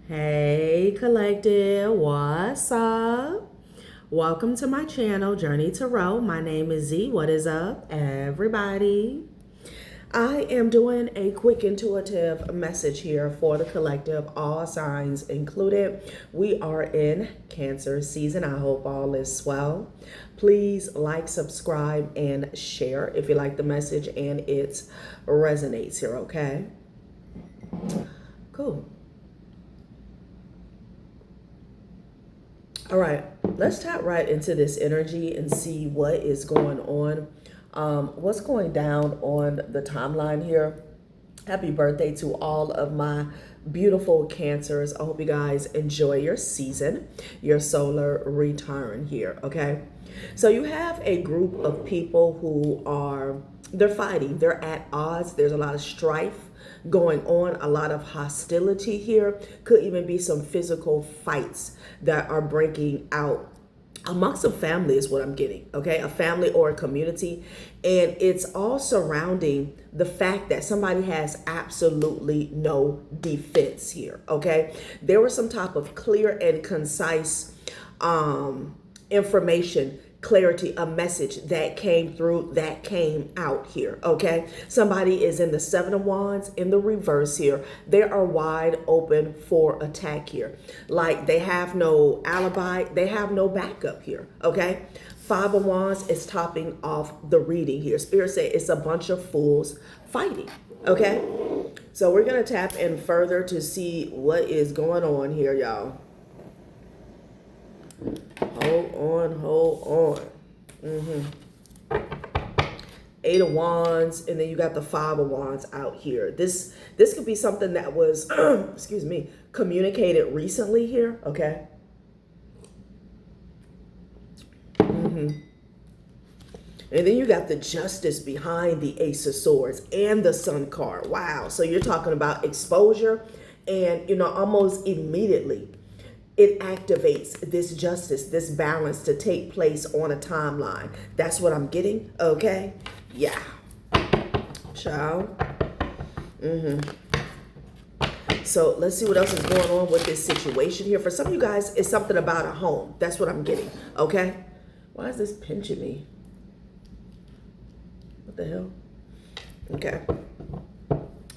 Hey collective, what's up? Welcome to my channel, Journey Tarot. My name is Z. What is up, everybody? I am doing a quick intuitive message here for the collective, all signs included. We are in Cancer season. I hope all is well. Please like, subscribe, and share if you like the message and it resonates here, okay? Cool. All right, let's tap right into this energy and see what is going on. What's going down on the timeline here. Happy birthday to all of my beautiful Cancers. I hope you guys enjoy your season, your solar return here, okay? So you have a group of people who they're fighting. They're at odds. There's a lot of strife going on, a lot of hostility here. Could even be some physical fights that are breaking out amongst a family is what I'm getting, okay? A family or a community. And it's all surrounding the fact that somebody has absolutely no defense here, okay? There was some type of clear and concise information, clarity, a message that came through, that came out here, okay? Somebody is in the Seven of Wands in the reverse here. They are wide open for attack here. Like they have no alibi, they have no backup here, okay? Five of Wands is topping off the reading here. Spirit said it's a bunch of fools fighting, okay? So we're gonna tap in further to see what is going on here, y'all. Hold on. Eight of Wands, and then you got the Five of Wands out here. This could be something that was, excuse me, communicated recently here, okay? And then you got the Justice behind the Ace of Swords and the Sun card. Wow. So you're talking about exposure and, almost immediately it activates this justice, this balance to take place on a timeline. That's what I'm getting, okay? Yeah. Ciao. So let's see what else is going on with this situation here. For some of you guys, it's something about a home. That's what I'm getting, okay? Why is this pinching me? What the hell? Okay.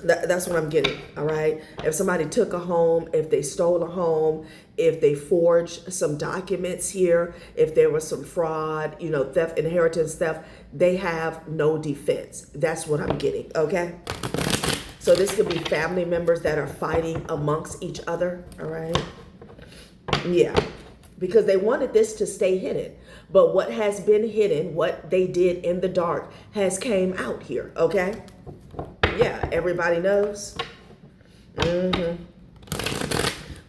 That's what I'm getting, all right? If somebody took a home, if they stole a home, if they forged some documents here, if there was some fraud, theft, inheritance theft, they have no defense. That's what I'm getting, okay? So this could be family members that are fighting amongst each other, all right? Yeah, because they wanted this to stay hidden. But what has been hidden, what they did in the dark, has came out here, okay? Yeah, everybody knows.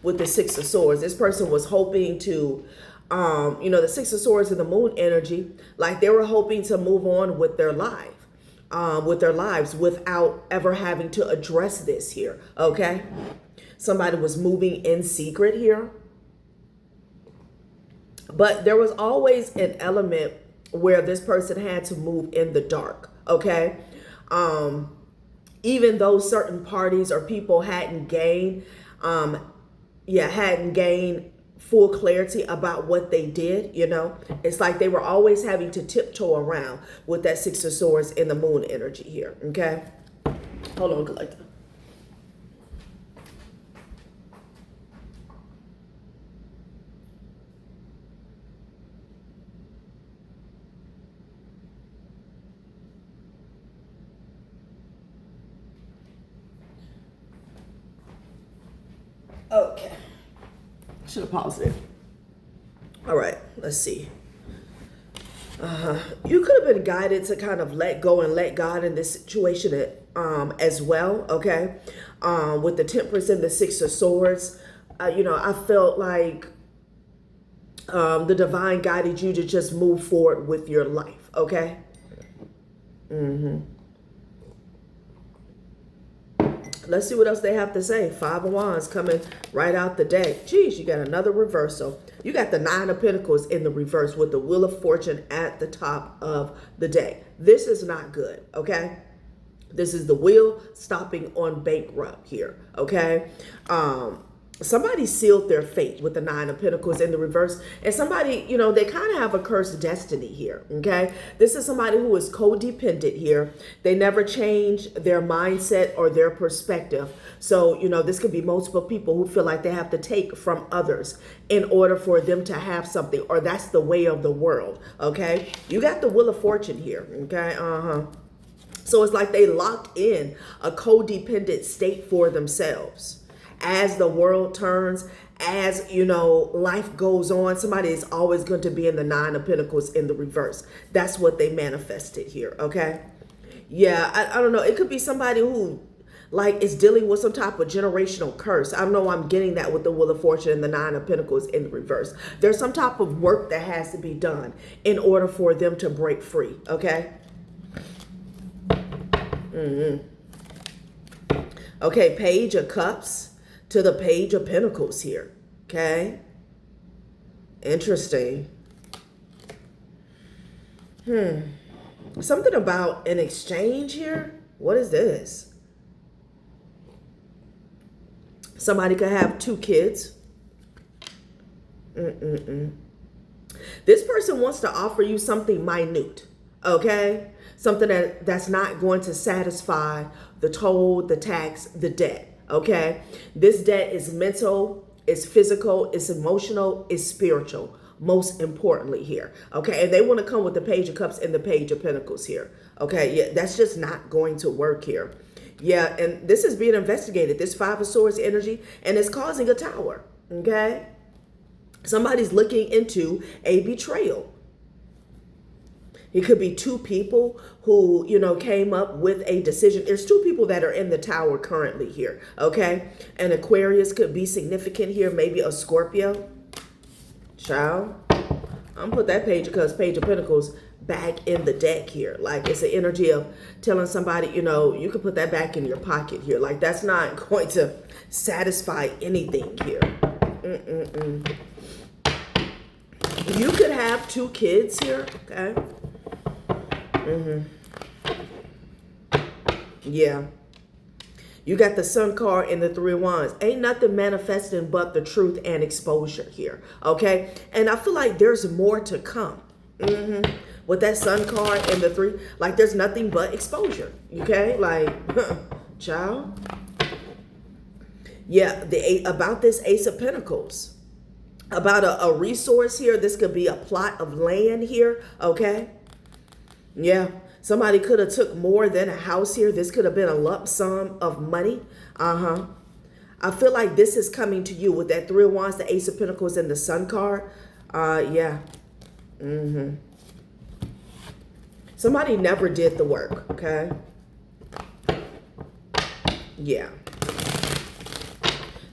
With the Six of Swords, this person was hoping to, the Six of Swords and the Moon energy, like they were hoping to move on with their life, without ever having to address this here, okay? Somebody was moving in secret here. But there was always an element where this person had to move in the dark, okay? Even though certain parties or people hadn't gained full clarity about what they did, it's like they were always having to tiptoe around with that Six of Swords and the Moon energy here, okay? Hold on, collector. Okay. Should have paused it. All right, let's see. You could have been guided to kind of let go and let God in this situation as well, okay? With the Temperance and the Six of Swords, I felt like the divine guided you to just move forward with your life, okay? Let's see what else they have to say. Five of Wands coming right out the day. Geez, you got another reversal. You got the Nine of Pentacles in the reverse with the Wheel of Fortune at the top of the day. This is not good, okay? This is the wheel stopping on bankrupt here, okay? somebody sealed their fate with the Nine of Pentacles in the reverse. And somebody, you know, they kind of have a cursed destiny here, okay? This is somebody who is codependent here. They never change their mindset or their perspective. So, you know, this could be multiple people who feel like they have to take from others in order for them to have something, or that's the way of the world, okay? You got the Wheel of Fortune here, okay? So it's like they locked in a codependent state for themselves. As the world turns, as, you know, life goes on, somebody is always going to be in the Nine of Pentacles in the reverse. That's what they manifested here, okay? Yeah, I don't know. It could be somebody who, like, is dealing with some type of generational curse. I don't know why I'm getting that with the Wheel of Fortune and the Nine of Pentacles in the reverse. There's some type of work that has to be done in order for them to break free, okay? Okay, Page of Cups to the Page of Pentacles here, okay? Interesting. Something about an exchange here. What is this? Somebody could have 2 kids. This person wants to offer you something minute, okay? Something that's not going to satisfy the toll, the tax, the debt. Okay, this debt is mental, it's physical, it's emotional, it's spiritual, most importantly here. Okay, and they want to come with the Page of Cups and the Page of Pentacles here. Okay, yeah, that's just not going to work here. Yeah, and this is being investigated, this Five of Swords energy, and it's causing a tower. Okay, somebody's looking into a betrayal. It could be 2 people who, you know, came up with a decision. There's 2 people that are in the tower currently here, okay? An Aquarius could be significant here, maybe a Scorpio. Child, I'm gonna put that Page of Pentacles back in the deck here. Like, it's an energy of telling somebody, you know, you can put that back in your pocket here. Like, that's not going to satisfy anything here. You could have 2 kids here, okay? Yeah. You got the Sun card and the 3 of Wands. Ain't nothing manifesting but the truth and exposure here, okay? And I feel like there's more to come. With that Sun card and the 3, like, there's nothing but exposure, okay? Like, child. Yeah, about this Ace of Pentacles. About a resource here. This could be a plot of land here, okay? Yeah, somebody could have took more than a house here. This could have been a lump sum of money. I feel like this is coming to you with that 3 of Wands, the Ace of Pentacles, and the Sun card. Yeah. Somebody never did the work, okay? Yeah.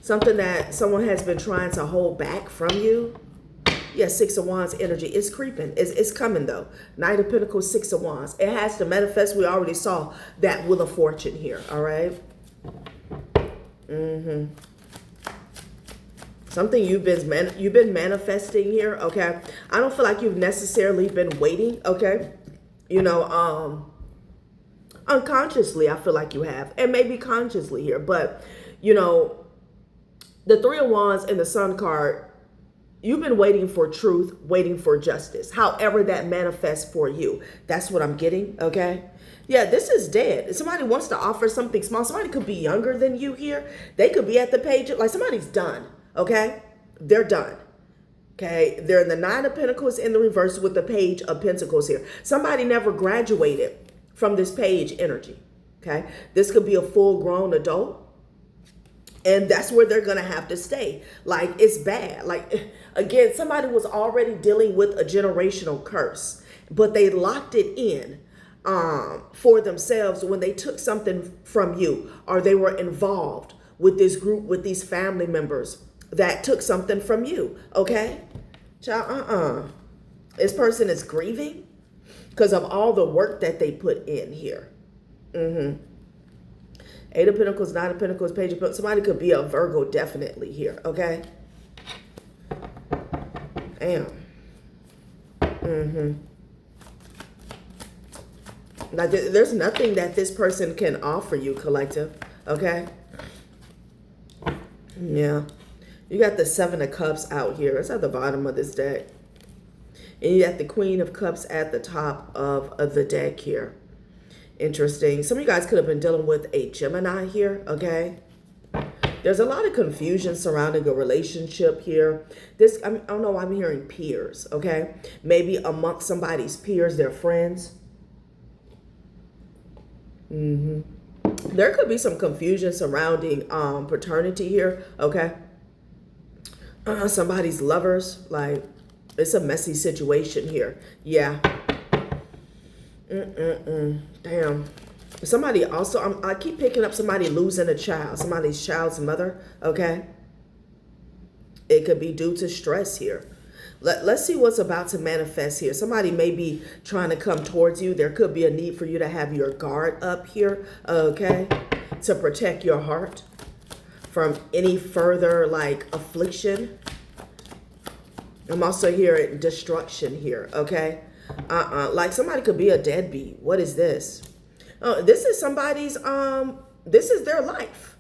Something that someone has been trying to hold back from you. Yeah, 6 of Wands energy. It's creeping. It's coming, though. Knight of Pentacles, 6 of Wands. It has to manifest. We already saw that Wheel of Fortune here, all right? Something you've been manifesting here, okay? I don't feel like you've necessarily been waiting, okay? You know, unconsciously, I feel like you have. And maybe consciously here. But, you know, the 3 of Wands and the Sun card, you've been waiting for truth, waiting for justice. However that manifests for you. That's what I'm getting, okay? Yeah, this is dead. If somebody wants to offer something small, somebody could be younger than you here. They could be at the page, like somebody's done, okay? They're done, okay? They're in the 9 of Pentacles in the reverse with the Page of Pentacles here. Somebody never graduated from this page energy, okay? This could be a full-grown adult. And that's where they're going to have to stay. Like, it's bad. Like, again, somebody was already dealing with a generational curse, but they locked it in for themselves when they took something from you, or they were involved with this group, with these family members that took something from you. Okay? Child, This person is grieving because of all the work that they put in here. 8 of Pentacles, 9 of Pentacles, Page of Pentacles. Somebody could be a Virgo definitely here, okay? Damn. Now, there's nothing that this person can offer you, collective, okay? Yeah. You got the Seven of Cups out here. It's at the bottom of this deck. And you got the Queen of Cups at the top of the deck here. Interesting. Some of you guys could have been dealing with a Gemini here, okay? There's a lot of confusion surrounding a relationship here. I don't know why I'm hearing peers, okay? Maybe amongst somebody's peers, their friends. There could be some confusion surrounding paternity here, okay? Somebody's lovers, like, it's a messy situation here. Yeah. Damn. Somebody also, I keep picking up somebody losing a child, somebody's child's mother, okay? It could be due to stress here. Let's see what's about to manifest here. Somebody may be trying to come towards you. There could be a need for you to have your guard up here, okay? To protect your heart from any further, like, affliction. I'm also hearing destruction here, okay? Like somebody could be a deadbeat. What is this? This is somebody's, this is their life.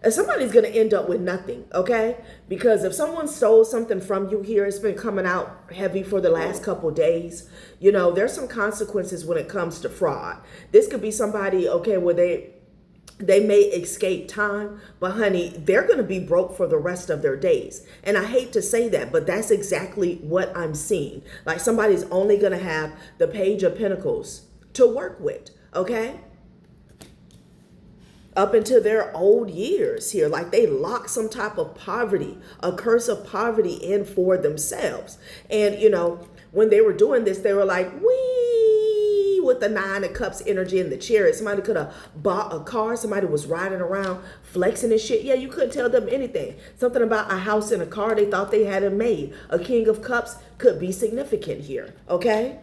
And somebody's going to end up with nothing, okay? Because if someone stole something from you here, it's been coming out heavy for the last couple days. You know, there's some consequences when it comes to fraud. This could be somebody, okay, where they may escape time, but honey, they're going to be broke for the rest of their days. And I hate to say that, but that's exactly what I'm seeing. Like somebody's only going to have the Page of Pentacles to work with, okay? Up into their old years here, like they lock some type of poverty, a curse of poverty in for themselves. And, you know, when they were doing this, they were like, wee, with the Nine of Cups energy in the chariot. Somebody could have bought a car. Somebody was riding around flexing and shit. Yeah, you couldn't tell them anything. Something about a house and a car they thought they had it made. A King of Cups could be significant here, okay?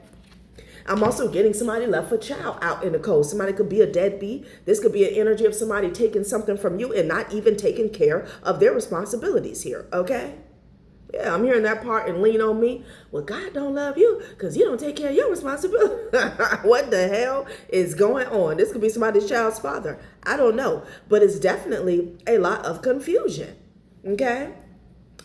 I'm also getting somebody left a child out in the cold. Somebody could be a deadbeat. This could be an energy of somebody taking something from you and not even taking care of their responsibilities here, okay? Yeah, I'm hearing that part and lean on me. Well, God don't love you because you don't take care of your responsibility. What the hell is going on? This could be somebody's child's father. I don't know. But it's definitely a lot of confusion, okay?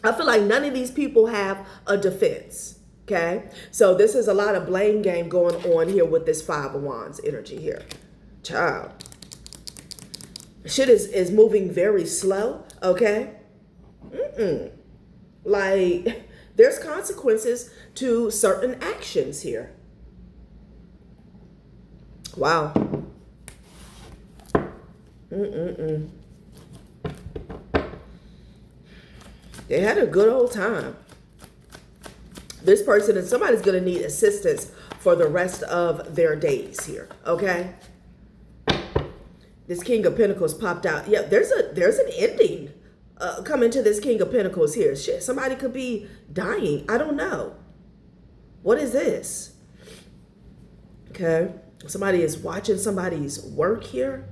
I feel like none of these people have a defense. Okay, so this is a lot of blame game going on here with this Five of Wands energy here. Child. Shit is moving very slow, okay? Like, there's consequences to certain actions here. Wow. They had a good old time. This person and somebody's going to need assistance for the rest of their days here, okay? This King of Pentacles popped out. Yeah, there's an ending coming to this King of Pentacles here. Shit, somebody could be dying. I don't know. What is this? Okay. Somebody is watching somebody's work here.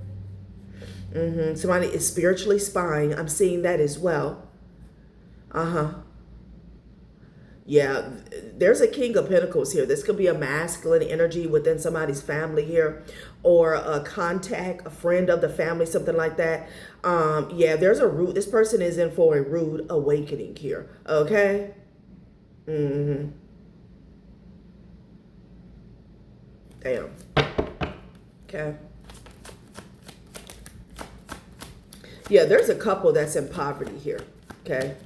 Somebody is spiritually spying. I'm seeing that as well. Yeah, there's a King of Pentacles here. This could be a masculine energy within somebody's family here, or a contact, a friend of the family, something like that. Yeah, there's a root. This person is in for a rude awakening here, okay? Damn. Okay. Yeah, there's a couple that's in poverty here, okay?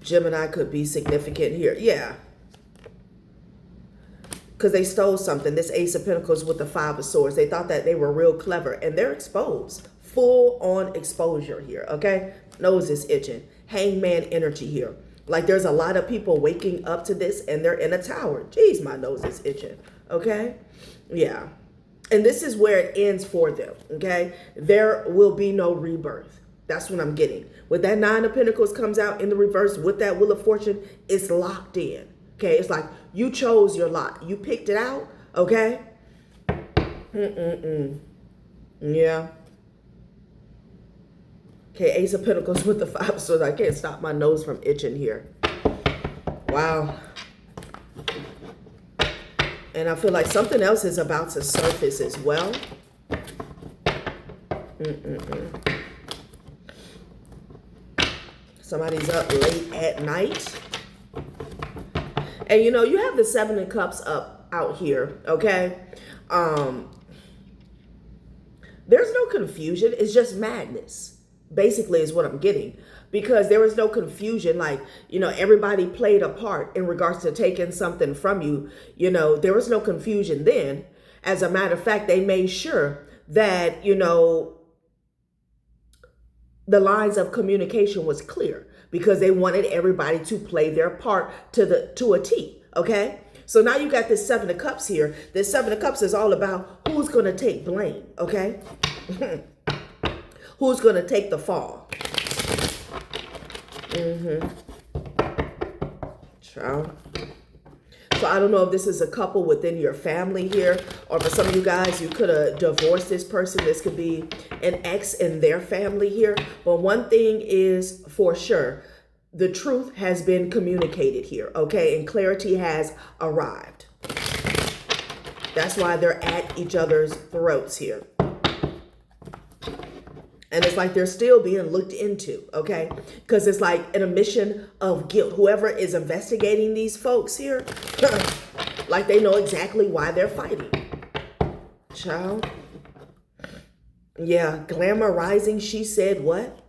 Gemini could be significant here. Yeah. Because they stole something. This Ace of Pentacles with the Five of Swords. They thought that they were real clever. And they're exposed. Full on exposure here. Okay. Nose is itching. Hangman energy here. Like there's a lot of people waking up to this. And they're in a tower. Jeez, my nose is itching. Okay. Yeah. And this is where it ends for them. Okay. There will be no rebirth. That's what I'm getting. When that Nine of Pentacles comes out in the reverse with that Wheel of Fortune, it's locked in. Okay, it's like you chose your lot. You picked it out, okay? Yeah. Okay, Ace of Pentacles with the Five of Swords. I can't stop my nose from itching here. Wow. And I feel like something else is about to surface as well. Somebody's up late at night. And you know, you have the Seven of Cups up out here, okay? There's no confusion. It's just madness, basically, is what I'm getting. Because there was no confusion, like, you know, everybody played a part in regards to taking something from you. You know, there was no confusion then. As a matter of fact, they made sure that, you know, the lines of communication was clear because they wanted everybody to play their part to a T, okay? So now you got this Seven of Cups here. This Seven of Cups is all about who's going to take blame, okay? Who's going to take the fall? Child. So I don't know if this is a couple within your family here, or for some of you guys, you could have divorced this person. This could be an ex in their family here. But one thing is for sure, the truth has been communicated here, okay? And clarity has arrived. That's why they're at each other's throats here. And it's like they're still being looked into, okay? Because it's like an admission of guilt. Whoever is investigating these folks here, like they know exactly why they're fighting. Child. Yeah, glamour rising, she said what?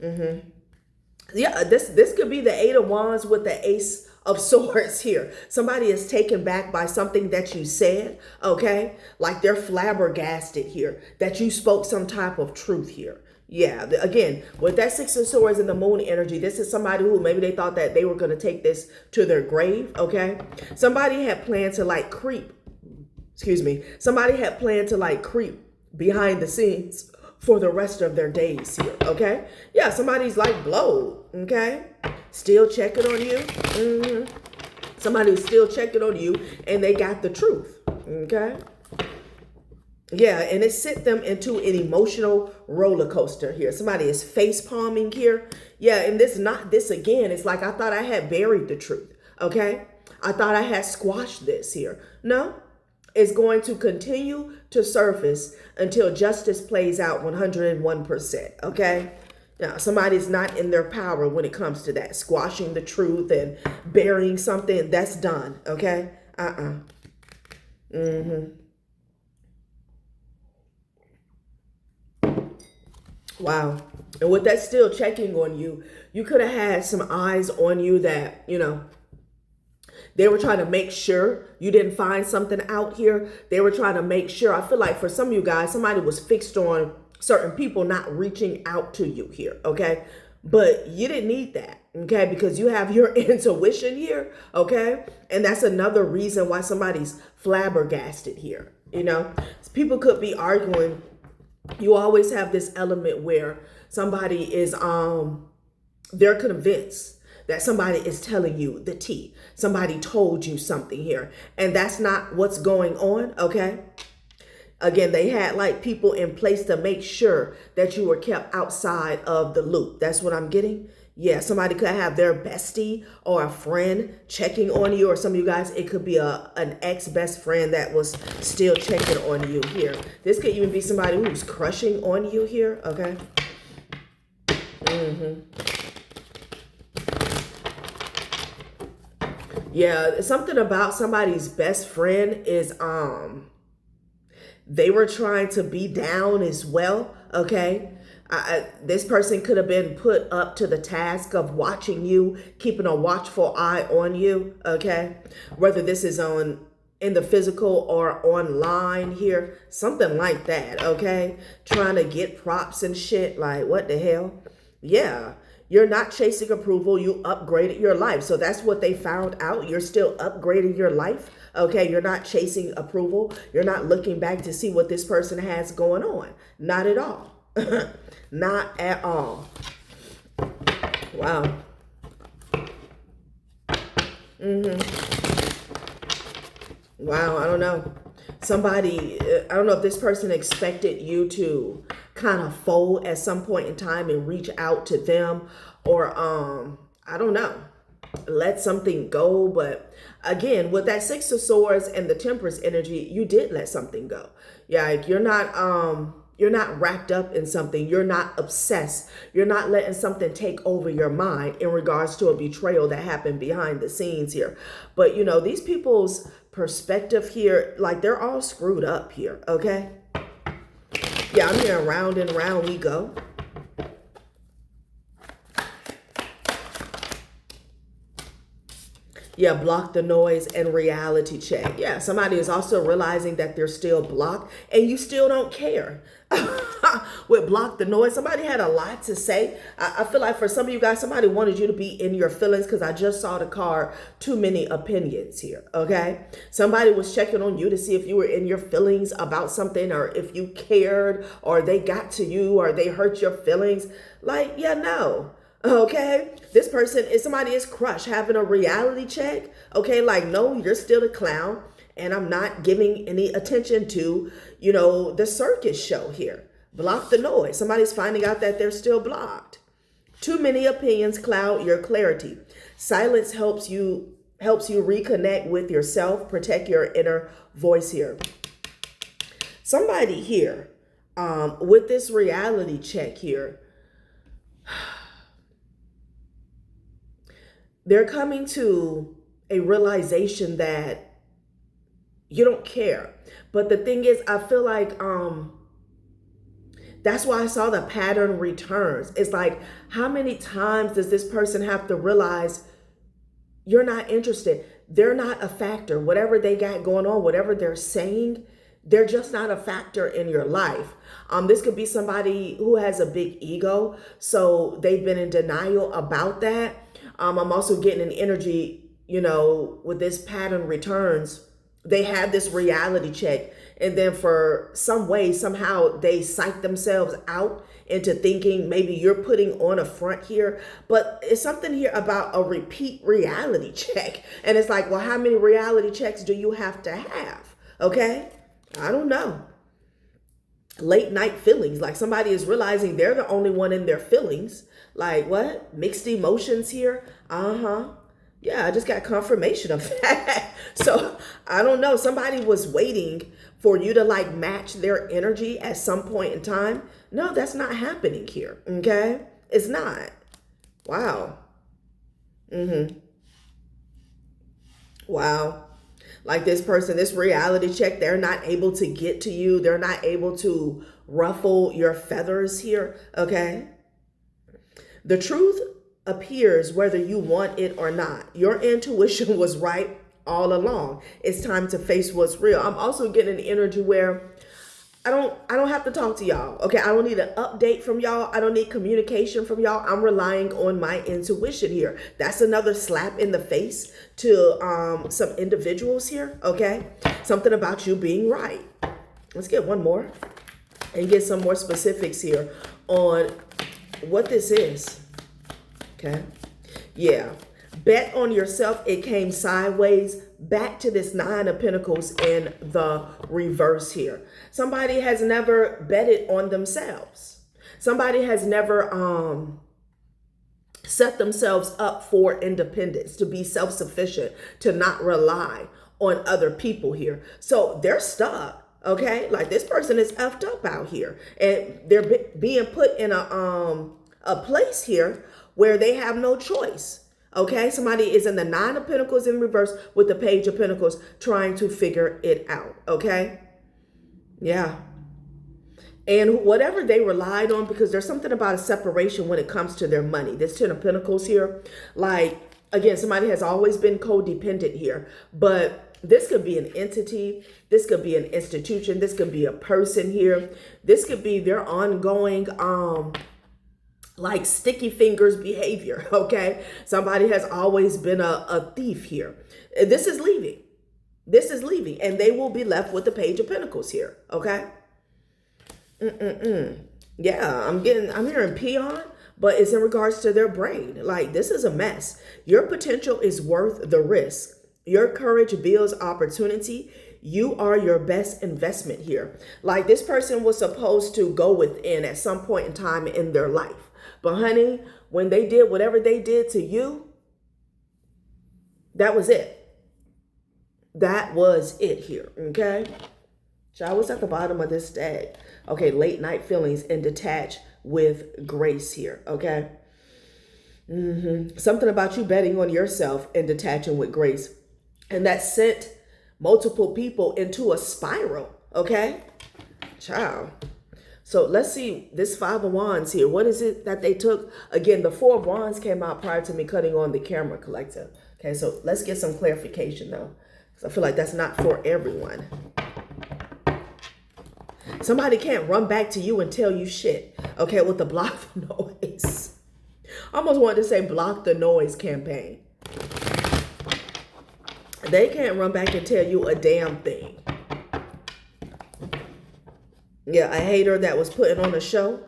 Yeah, this could be the Eight of Wands with the Ace of Swords here. Somebody is taken back by something that you said, okay? Like they're flabbergasted here that you spoke some type of truth here. Yeah, again, with that Six of Swords and the Moon energy, this is somebody who maybe they thought that they were going to take this to their grave, okay? Somebody had planned to like creep, somebody had planned to like creep behind the scenes for the rest of their days here, okay? Yeah, somebody's like blowed, okay? Still checking on you. Somebody's still checking on you and they got the truth, okay? Yeah, and it sent them into an emotional roller coaster here. Somebody is face palming here. Yeah, and this again. It's like I thought I had buried the truth, okay? I thought I had squashed this here. No, it's going to continue to surface until justice plays out 101%, okay? Now, somebody's not in their power when it comes to that. Squashing the truth and burying something, that's done, okay? Wow. And with that still checking on you, you could have had some eyes on you that, you know, they were trying to make sure you didn't find something out here. They were trying to make sure. I feel like for some of you guys, somebody was fixed on certain people not reaching out to you here, okay? But you didn't need that, okay? Because you have your intuition here, okay? And that's another reason why somebody's flabbergasted here, you know? People could be arguing. You always have this element where somebody is, they're convinced that somebody is telling you the tea. Somebody told you something here. And that's not what's going on, okay? Again, they had like people in place to make sure that you were kept outside of the loop. That's what I'm getting. Yeah, somebody could have their bestie or a friend checking on you, or some of you guys, it could be an ex-best friend that was still checking on you here. This could even be somebody who's crushing on you here, okay? Yeah, something about somebody's best friend is they were trying to be down as well, okay? This person could have been put up to the task of watching you, keeping a watchful eye on you, okay? Whether this is in the physical or online here, something like that, okay? Trying to get props and shit, like what the hell? Yeah, you're not chasing approval, you upgraded your life. So that's what they found out. You're still upgrading your life, okay? You're not chasing approval. You're not looking back to see what this person has going on. Not at all. Not at all. Wow. Wow, I don't know. Somebody, I don't know if this person expected you to kind of fold at some point in time and reach out to them, or I don't know, let something go. But again, with that Six of Swords and the Temperance energy, you did let something go. Yeah, like you're not you're not wrapped up in something. You're not obsessed. You're not letting something take over your mind in regards to a betrayal that happened behind the scenes here. But, you know, these people's perspective here, like they're all screwed up here, okay? Yeah, I'm hearing round and round we go. Yeah, block the noise and reality check. Yeah, somebody is also realizing that they're still blocked and you still don't care. With block the noise, somebody had a lot to say. I feel like for some of you guys, somebody wanted you to be in your feelings because I just saw the card, too many opinions here, okay? Somebody was checking on you to see if you were in your feelings about something or if you cared or they got to you or they hurt your feelings. Like, yeah, no. Okay, this person is somebody is crushed, having a reality check. Okay, like, no, you're still a clown, and I'm not giving any attention to, you know, the circus show here. Block the noise. Somebody's finding out that they're still blocked. Too many opinions cloud your clarity. Silence helps you reconnect with yourself, protect your inner voice here. Somebody here, with this reality check here, they're coming to a realization that you don't care. But the thing is, I feel like that's why I saw the pattern returns. It's like, how many times does this person have to realize you're not interested? They're not a factor. Whatever they got going on, whatever they're saying, they're just not a factor in your life. This could be somebody who has a big ego, so they've been in denial about that. I'm also getting an energy, you know, with this pattern returns, they have this reality check. And then for some way, somehow they psych themselves out into thinking maybe you're putting on a front here. But it's something here about a repeat reality check. And it's like, well, how many reality checks do you have to have? Okay, I don't know. Late night feelings, like somebody is realizing they're the only one in their feelings. Like, what? Mixed emotions here? Yeah, I just got confirmation of that. So I don't know. Somebody was waiting for you to like match their energy at some point in time. No, that's not happening here. Okay, it's not. Wow. Wow. Like this person, this reality check, they're not able to get to you. They're not able to ruffle your feathers here, okay? The truth appears whether you want it or not. Your intuition was right all along. It's time to face what's real. I'm also getting an energy where I don't have to talk to y'all. Okay, I don't need an update from y'all. I don't need communication from y'all. I'm relying on my intuition here. That's another slap in the face to some individuals here. Okay, something about you being right. Let's get one more and get some more specifics here on what this is. Okay, yeah. Bet on yourself. It came sideways. Back to this Nine of Pentacles in the reverse here. Somebody has never betted on themselves. Somebody has never set themselves up for independence, to be self-sufficient, to not rely on other people here. So they're stuck, okay? Like this person is effed up out here. And they're being put in a place here where they have no choice. Okay, somebody is in the Nine of Pentacles in reverse with the Page of Pentacles trying to figure it out. Okay, yeah. And whatever they relied on, because there's something about a separation when it comes to their money. This Ten of Pentacles here, like, again, somebody has always been codependent here, but this could be an entity. This could be an institution. This could be a person here. This could be their ongoing, like sticky fingers behavior, okay? Somebody has always been a thief here. This is leaving. This is leaving. And they will be left with the Page of Pentacles here, okay? Yeah, I'm hearing peon, but it's in regards to their brain. Like, this is a mess. Your potential is worth the risk. Your courage builds opportunity. You are your best investment here. Like, this person was supposed to go within at some point in time in their life. But honey, when they did whatever they did to you, that was it. That was it here, okay? Child, what's at the bottom of this deck? Okay, late night feelings and detach with grace here, okay? Something about you betting on yourself and detaching with grace. And that sent multiple people into a spiral, okay? Child. So let's see this Five of Wands here. What is it that they took? Again, the Four of Wands came out prior to me cutting on the camera, collective. Okay, so let's get some clarification though, because I feel like that's not for everyone. Somebody can't run back to you and tell you shit, okay, with the block the noise. I almost wanted to say block the noise campaign. They can't run back and tell you a damn thing. Yeah, a hater that was putting on a show.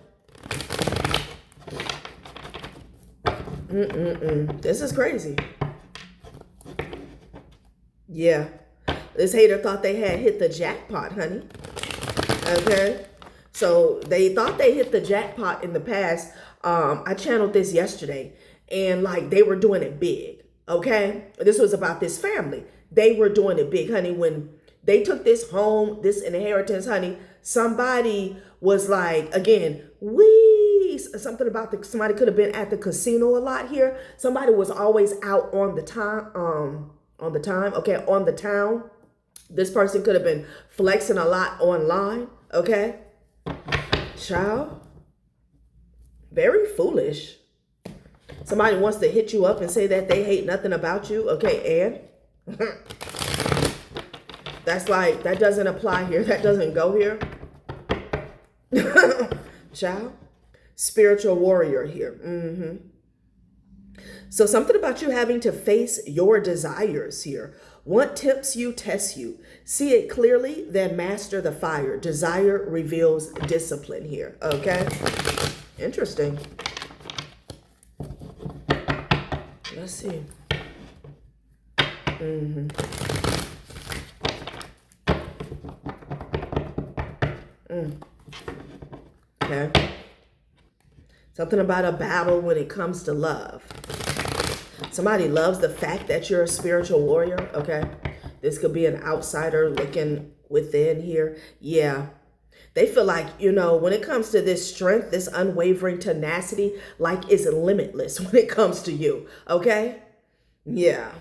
This is crazy. Yeah. This hater thought they had hit the jackpot, honey. Okay. So they thought they hit the jackpot in the past. I channeled this yesterday and like they were doing it big. Okay. This was about this family. They were doing it big, honey. When they took this home, this inheritance, honey, somebody was like, again, something about somebody could have been at the casino a lot here. Somebody was always out on the town. This person could have been flexing a lot online, okay? Child, very foolish. Somebody wants to hit you up and say that they hate nothing about you, okay, and that's like, that doesn't apply here. That doesn't go here. Child, spiritual warrior here. So something about you having to face your desires here. What tempts you, tests you. See it clearly, then master the fire. Desire reveals discipline here, okay? Interesting. Let's see. Okay. Something about a battle when it comes to love. Somebody loves the fact that you're a spiritual warrior, okay? This could be an outsider looking within here. Yeah. They feel like, you know, when it comes to this strength, this unwavering tenacity, like it's limitless when it comes to you, okay? Yeah.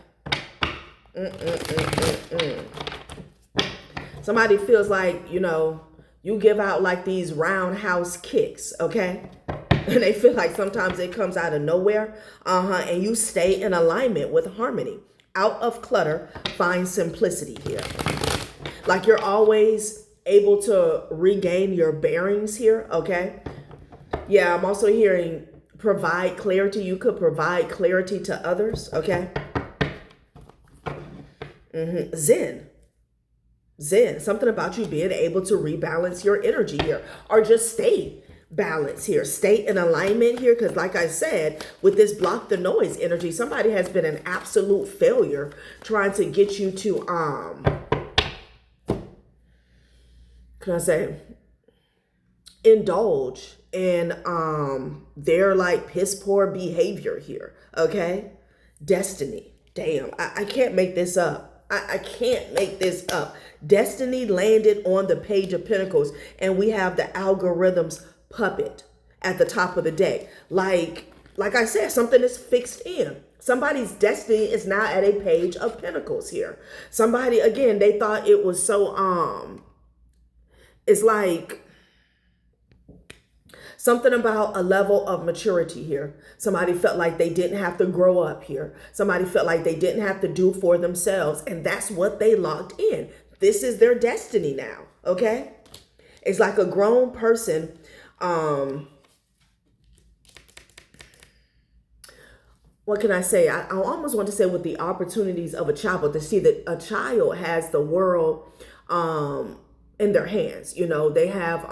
Somebody feels like, you know, you give out like these roundhouse kicks, okay? And they feel like sometimes it comes out of nowhere. And you stay in alignment with harmony. Out of clutter, find simplicity here. Like you're always able to regain your bearings here, okay? Yeah, I'm also hearing provide clarity. You could provide clarity to others, okay? Zen. Something about you being able to rebalance your energy here. Or just stay balance here, stay in alignment here, because like I said, with this block the noise energy, somebody has been an absolute failure trying to get you to indulge in their like piss poor behavior here, okay? Destiny. Damn, I can't make this up. I can't make this up. Destiny landed on the Page of Pentacles, and we have the algorithm's puppet at the top of the deck. Like I said, something is fixed in. Somebody's destiny is now at a Page of Pentacles here. Somebody, again, they thought it was so, it's like something about a level of maturity here. Somebody felt like they didn't have to grow up here. Somebody felt like they didn't have to do for themselves. And that's what they locked in. This is their destiny now, okay? It's like a grown person. What can I say? I almost want to say with the opportunities of a child, but to see that a child has the world in their hands. You know, they have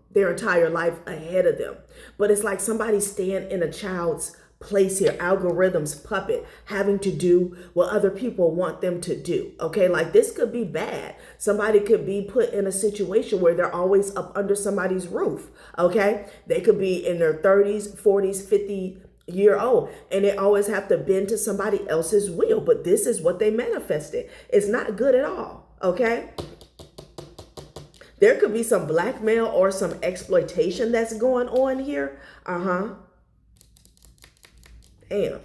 their entire life ahead of them. But it's like somebody staying in a child's place here, algorithm's puppet, having to do what other people want them to do. Okay, like this could be bad. Somebody could be put in a situation where they're always up under somebody's roof. Okay, they could be in their 30s, 40s, 50-year-old, and they always have to bend to somebody else's will. But this is what they manifested. It's not good at all. Okay. There could be some blackmail or some exploitation that's going on here. Damn.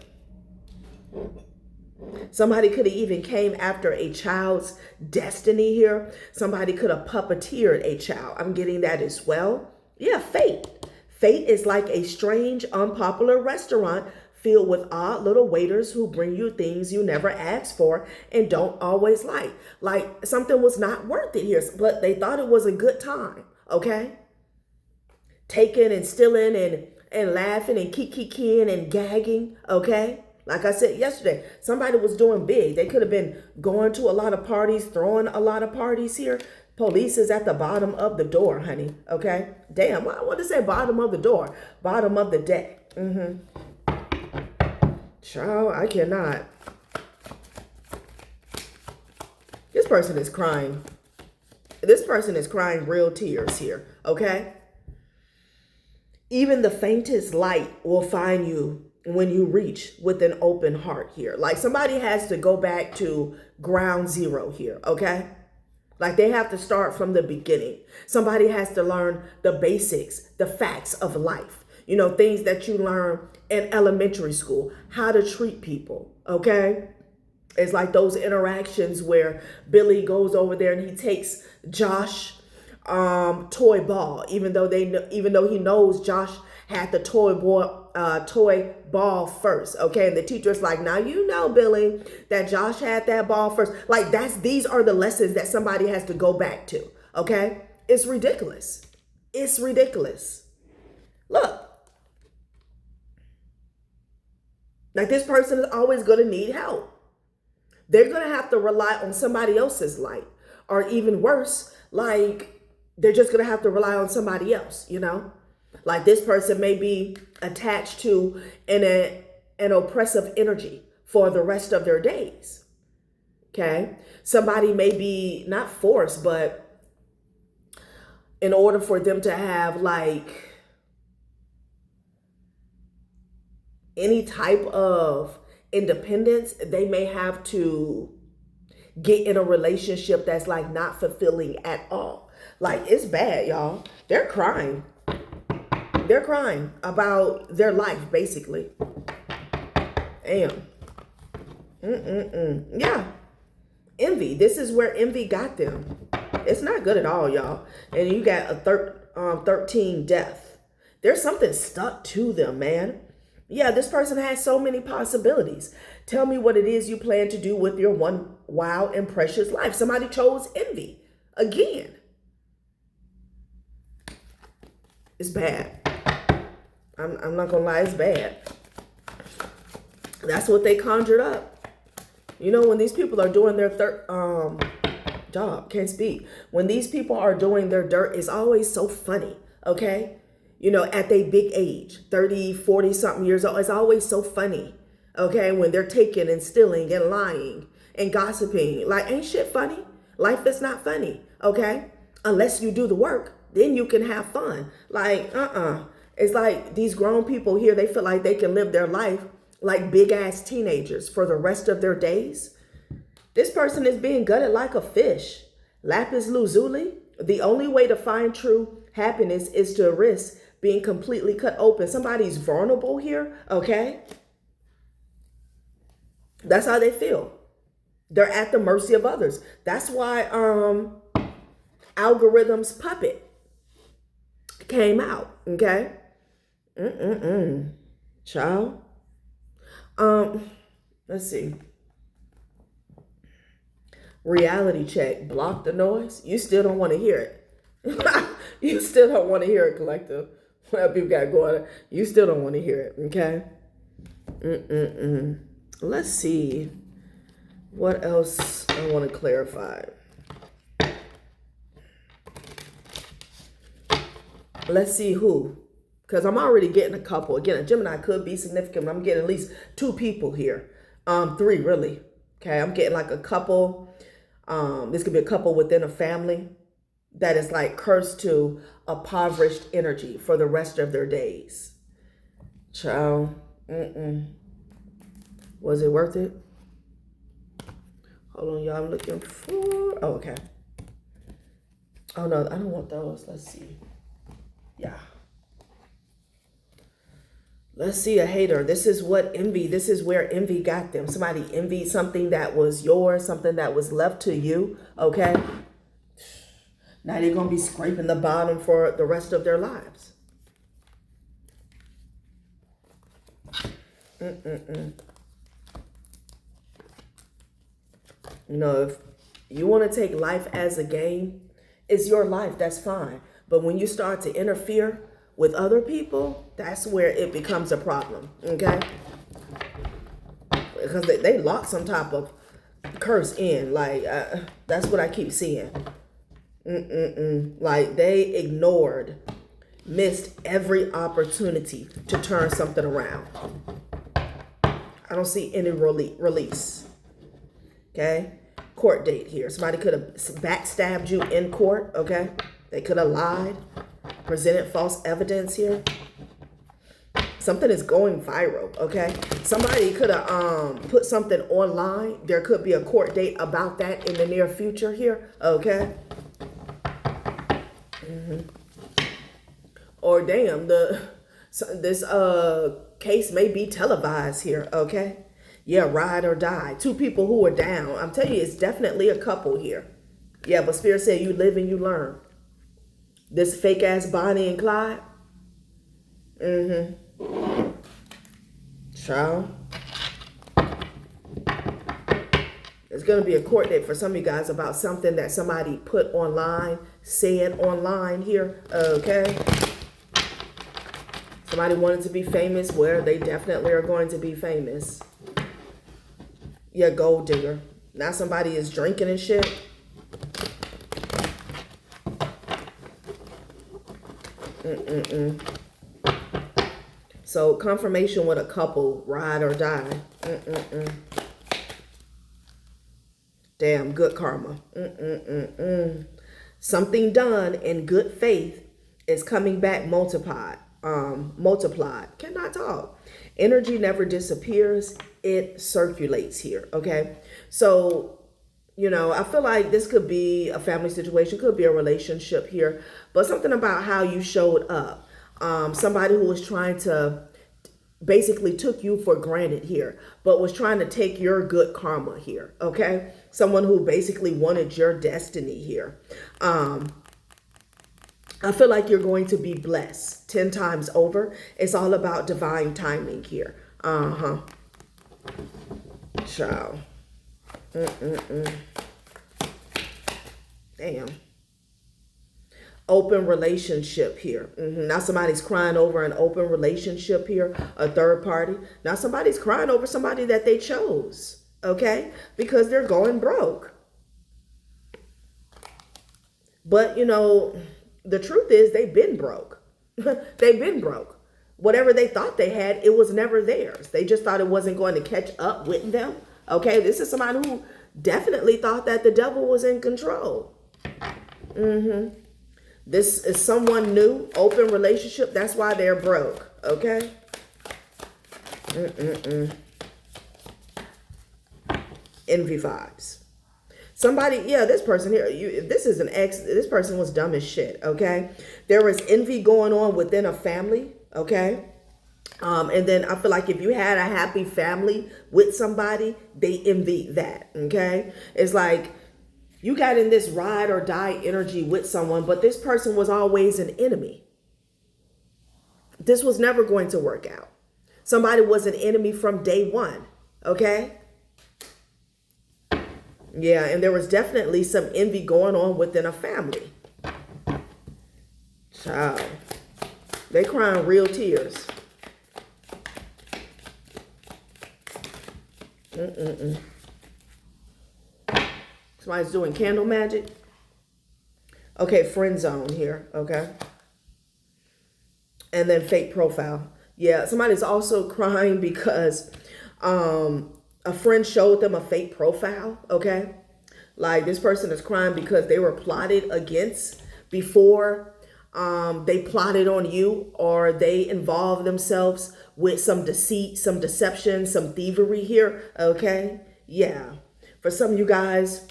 Somebody could have even came after a child's destiny here. Somebody could have puppeteered a child. I'm getting that as well. Yeah, fate. Fate is like a strange, unpopular restaurant filled with odd little waiters who bring you things you never asked for and don't always like. Like something was not worth it here, but they thought it was a good time, okay? Taking and stealing and laughing and kikiing and gagging, okay? Like I said yesterday, somebody was doing big. They could have been going to a lot of parties, throwing a lot of parties here. Police is at the bottom of the door, honey, okay? Damn, I want to say bottom of the door, bottom of the deck. Child, I cannot. This person is crying. This person is crying real tears here, okay? Even the faintest light will find you when you reach with an open heart here. Like somebody has to go back to ground zero here, okay? Like they have to start from the beginning. Somebody has to learn the basics, the facts of life. You know, things that you learn in elementary school, how to treat people, okay? It's like those interactions where Billy goes over there and he takes Josh toy ball, even though he knows Josh had the toy ball first, okay? And the teacher's like, now you know, Billy, that Josh had that ball first. Like these are the lessons that somebody has to go back to, okay? It's ridiculous. It's ridiculous. Look, like this person is always going to need help. They're going to have to rely on somebody else's light, or even worse, like they're just going to have to rely on somebody else, you know? Like this person may be attached to an oppressive energy for the rest of their days, okay? Somebody may be not forced, but in order for them to have like any type of independence, they may have to get in a relationship that's like not fulfilling at all. Like it's bad, y'all. They're crying. They're crying about their life, basically. Damn. Yeah. Envy. This is where envy got them. It's not good at all, y'all. And you got a 13 death. There's something stuck to them, man. Yeah, this person has so many possibilities. Tell me what it is you plan to do with your one wild and precious life. Somebody chose envy. Again. It's bad. I'm not going to lie, it's bad. That's what they conjured up. You know, when these people are doing their can't speak. When these people are doing their dirt, it's always so funny, okay? You know, at their big age, 30, 40 something years old, it's always so funny, okay? When they're taking and stealing and lying and gossiping. Like, ain't shit funny. Life is not funny, okay? Unless you do the work, then you can have fun. Like, It's like these grown people here, they feel like they can live their life like big ass teenagers for the rest of their days. This person is being gutted like a fish. Lapis lazuli, the only way to find true happiness is to risk being completely cut open. Somebody's vulnerable here, okay? That's how they feel. They're at the mercy of others. That's why Algorithm's puppet came out, okay? Child. Let's see. Reality check. Block the noise. You still don't want to hear it. You still don't want to hear it, collective. What people got going on. You still don't want to hear it, okay? Let's see. What else I want to clarify. Let's see who. Because I'm already getting a couple. Again, a Gemini could be significant, but I'm getting at least 2 people here. 3, really. Okay, I'm getting like a couple. This could be a couple within a family that is like cursed to impoverished energy for the rest of their days. Child. Was it worth it? Hold on, y'all. I'm looking for... Oh, okay. Oh no, I don't want those. Let's see. Yeah. Let's see a hater. This is what envy, this is where envy got them. Somebody envied something that was yours, something that was left to you, okay? Now they're going to be scraping the bottom for the rest of their lives. You know, if you want to take life as a game, it's your life, that's fine. But when you start to interfere with other people, that's where it becomes a problem, okay? Because they lock some type of curse in, like, that's what I keep seeing. Like, they ignored, missed every opportunity to turn something around. I don't see any release, okay? Court date here. Somebody could have backstabbed you in court, okay? They could have lied, presented false evidence here. Something is going viral, okay? Somebody could have put something online. There could be a court date about that in the near future here, okay? Or damn, this case may be televised here, okay? Yeah, ride or die. Two people who are down. I'm telling you, it's definitely a couple here. Yeah, but Spirit said you live and you learn. This fake ass Bonnie and Clyde. Child. There's going to be a court date for some of you guys about something that somebody put online, said online here, okay? Somebody wanted to be famous, where they definitely are going to be famous. Yeah, gold digger. Now somebody is drinking and shit. So confirmation with a couple, ride or die. Damn, good karma. Something done in good faith is coming back multiplied. Cannot talk. Energy never disappears. It circulates here. Okay. So, you know, I feel like this could be a family situation, could be a relationship here, but something about how you showed up. Somebody who was trying to basically took you for granted here, but was trying to take your good karma here. Okay. Someone who basically wanted your destiny here. I feel like you're going to be blessed 10 times over. It's all about divine timing here. Child. Damn. Open relationship here. Now somebody's crying over an open relationship here, a third party. Now somebody's crying over somebody that they chose, okay? Because they're going broke. But, you know, the truth is they've been broke. They've been broke. Whatever they thought they had, it was never theirs. They just thought it wasn't going to catch up with them. Okay, this is somebody who definitely thought that the devil was in control. This is someone new, open relationship. That's why they're broke. Okay. Envy vibes. Somebody, yeah, this person here, this is an ex, this person was dumb as shit, okay? There was envy going on within a family, okay? And then I feel like if you had a happy family with somebody, they envy that, okay? It's like you got in this ride or die energy with someone, but this person was always an enemy. This was never going to work out. Somebody was an enemy from day one, okay? Yeah, and there was definitely some envy going on within a family. Child. They crying real tears. Somebody's doing candle magic. Okay, friend zone here, okay? And then fake profile. Yeah, somebody's also crying because a friend showed them a fake profile, okay? Like this person is crying because they were plotted against before they plotted on you, or they involved themselves with some deceit, some deception, some thievery here, okay? Yeah. For some of you guys,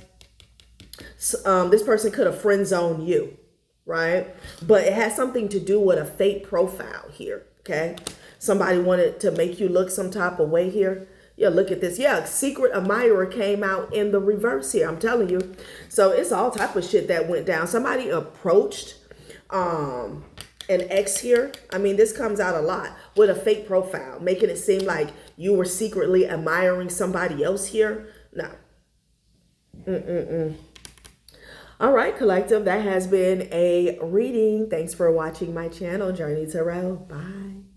This person could have friend zoned you, right? But it has something to do with a fake profile here, okay? Somebody wanted to make you look some type of way here. Yeah, look at this. Yeah, secret admirer came out in the reverse here. I'm telling you. So it's all type of shit that went down. Somebody approached an ex here. I mean, this comes out a lot with a fake profile, making it seem like you were secretly admiring somebody else here. No. All right, collective, that has been a reading. Thanks for watching my channel, Journey Tarot. Bye.